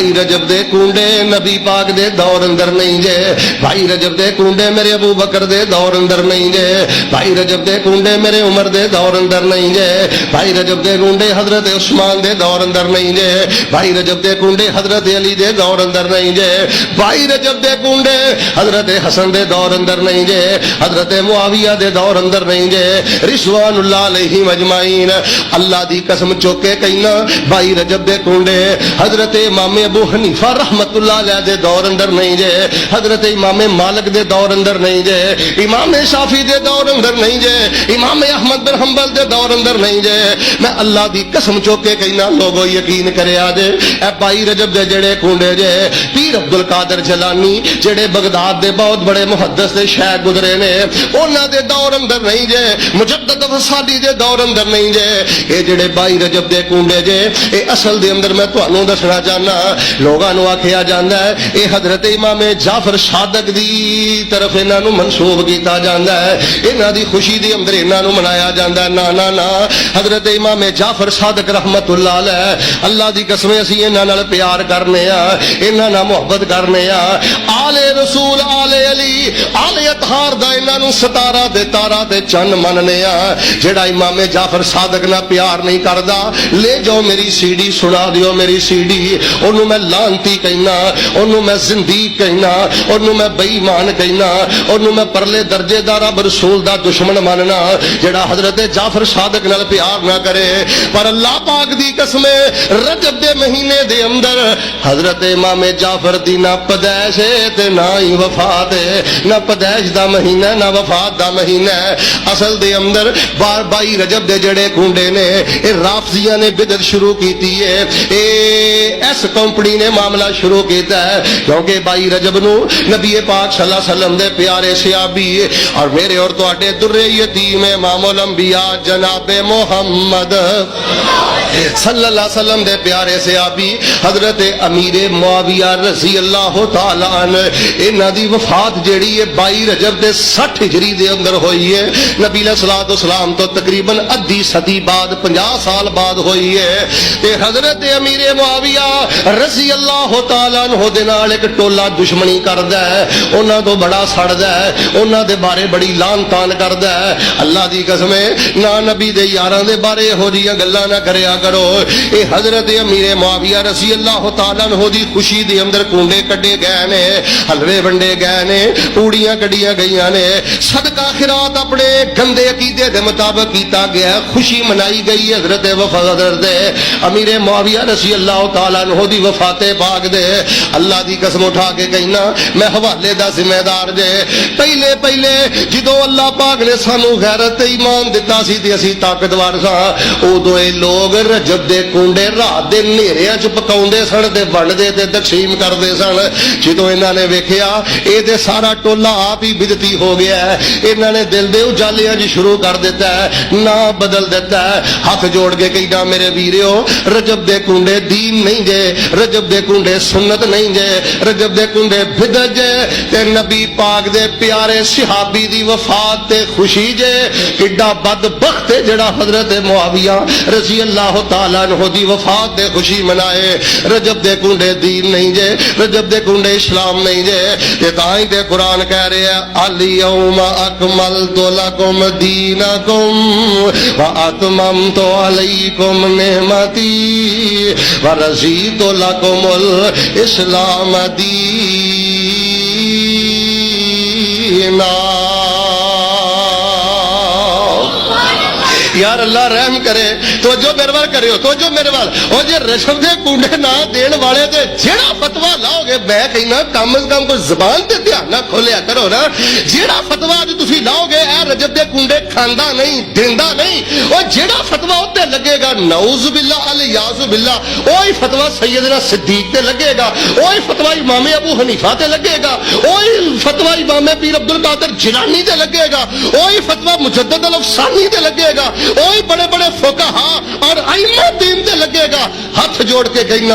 بھائی رجب دے کنڈے نبی پاک دے دور اندر نہیں جے بھائی رجب دے کنڈے میرے ابو بکر دے دور اندر نہیں جے بھائی رجب دے کنڈے میرے عمر دے دور اندر نہیں جے بھائی رجب دے کنڈے حضرت عثمان دے دور اندر نہیں جے بھائی رجب دے کنڈے حضرت علی دے دور اندر نہیں جے بھائی رجب دے کنڈے حضرت حسن دے دور اندر نہیں جے حضرت معاویہ دے دور اندر نہیں جے رضوان اللہ علیہم اجمعین اللہ دی قسم چوکے کہنا بھائی رجب دے کنڈے حضرت امام ابو حنیفہ رحمت اللہ علیہ دے دور اندر نہیں جے حضرت امام مالک دے دور اندر نہیں جے امام شافعی دے دور اندر نہیں جے امام احمد بن حنبل دے دور اندر نہیں جے میں اللہ دی قسم چوکے کہنا لوگو یقین کرے آجے اے بھائی رجب دے جڑے کنڈے جے پیر عبد القادر جیلانی جڑے بغداد دے بہت بڑے محدث دے شیخ گزرے نے انہاں دے دور اندر نہیں جے مجدد فسادی دے دور اندر نہیں جے اے جڑے بھائی رجب دے کنڈے جے اے اصل دے اندر میں تانوں دسنا چاہنا لوگاں نو آکھیا جاندا ہے اے حضرت امام جعفر صادق دی طرف انہاں نو منسوب کیتا جاندا ہے انہاں دی خوشی دے اندر انہاں نو منایا جاندا ہے نا نا نا حضرت امام جعفر صادق رحمت اللہ علیہ اللہ دی قسم اسی انہاں نال پیار کرنے آ انہاں نال محبت کرنے آ آل رسول آل علی آل اطہار دا انہاں نو ستارہ تے تارا تے چن مننے آ جڑا امام جعفر صادق نال پیار نہیں کردا لے جاؤ میری سی ڈی سنا دیو میری سی ڈی انہوں میں لانتی کہنا انہوں میں زندیق کہنا انہوں میں بے ایمان کہنا انہوں میں پرلے درجے دا رب رسول دا دشمن ماننا جڑا حضرت جعفر صادق نال پیار نہ کرے پر اللہ پاک دی قسم رجب دے مہینے دے اندر حضرت امام جعفر دی نہ پیدائش تے نہ ہی وفات ہے نہ پیدائش دا مہینہ نہ وفات دا مہینہ اصل دے اندر بار بائی رجب دے جڑے کنڈے نے اے رافضیاں نے بدعت شروع کیتی ہے اے ایس کمپنی نے معاملہ شروع کیتا ہے کیونکہ بائی رجب نو نبی پاک صلی اللہ علیہ وسلم دے پیارے صحابی اور میرے اور تواڈے در یتیم امام الانبیاء جناب محمد صلی اللہ علیہ وسلم دے پیارے صحابی حضرت امیر معاویہ رضی اللہ تعالی عنہ انہاں دی وفات جیڑی ہے 22 رجب دے 60 ہجری دے اندر ہوئی ہے نبی علیہ الصلوۃ والسلام تو تقریباً ادھی صدی بعد 50 سال بعد ہوئی ہے تے حضرت امیر معاویہ رضی اللہ تعالی عنہ دے نال ایک ٹولا دشمنی کردا ہے انہاں تو بڑا سڑدا ہے انہاں دے بارے بڑی لان تان کردا ہے اللہ دی قسم نہ نبی دے یاراں دے بارے ہو جیاں گلاں نہ کریا کرو اے حضرت امیر معاویہ رضی اللہ تعالی عنہ دی خوشی دے اندر کنڈے کڈے گئے نے حلوے ونڈے گئے نے پوڑیاں کڈیاں گئیاں نے صدقہ خیرات اپنے گندے عقیدے دے مطابق کیتا گیا خوشی منائی گئی حضرت حضرت امیر معاویہ رضی اللہ تعالیٰ عنہ دی وفات پاک دے اللہ دی قسم اٹھا کے کہنا میں حوالے دا ذمہ دار جے پہلے جدو اللہ پاک نے سانو غیرت ایمان دتا سی تے اسی طاقتور ساں اودوں اے لوگ رجب دے کنڈے رات دے نیریاں چ پکاوندے سن تے ونڈدے تے تقسیم کردے سن جدو انہاں نے ویکھیا اے تے سارا ٹولا آپ ہی بدعتی ہو گیا ہے انہاں نے دل دے اجالیاں جی شروع کر دیتا ہے نا بدل دیتا ہے ہاتھ جوڑ کے کہنا میرے ویریو رجب دے کنڈے دین نہیں جے رجب دے کنڈے سنت نہیں جے رجب دے کنڈے بدعت جے تے نبی پاک دے پیارے صحابی دی وفات تے خوشی جے کڈا بدبخت ہے جڑا حضرت معاویہ رضی اللہ تعالیٰ عنہ دی وفات دے خوشی منائے رجب دے کنڈے دین نہیں جے رجب دے کنڈے اسلام نہیں جے تے تائیں تے قرآن کہہ رہے ہیں الیوم اکملت لکم دینکم واتممت علیکم نعمتی ورضیت لکم الاسلام دینا یار اللہ رحم کرے تو جو میرے وال کرے ہو تو جو میرے وال او جے رشم دے کنڈے نہ دین والے تے جیڑا فتوی لاؤ گے میں کہنا کم از کم کوئی زبان تے دھیان نہ کھولیا کرو نا جیڑا فتوی جو تسی لاؤ گے اے رجب دے کنڈے کھاندا نہیں دیندا نہیں او جیڑا فتوی اوتے لگے گا نعوذ باللہ الیاذ باللہ اوہی فتوی سیدنا صدیق تے لگے گا اوہی فتوی امام ابو حنیفہ تے لگے گا اوہی فتوی امام پیر عبد القادر جیلانی تے لگے گا اوہی فتوی مجدد الافسانی تے لگے گا وہی بڑے بڑے فقہا اور ائمہ دین تے لگے گا ہاتھ جوڑ کے کہنا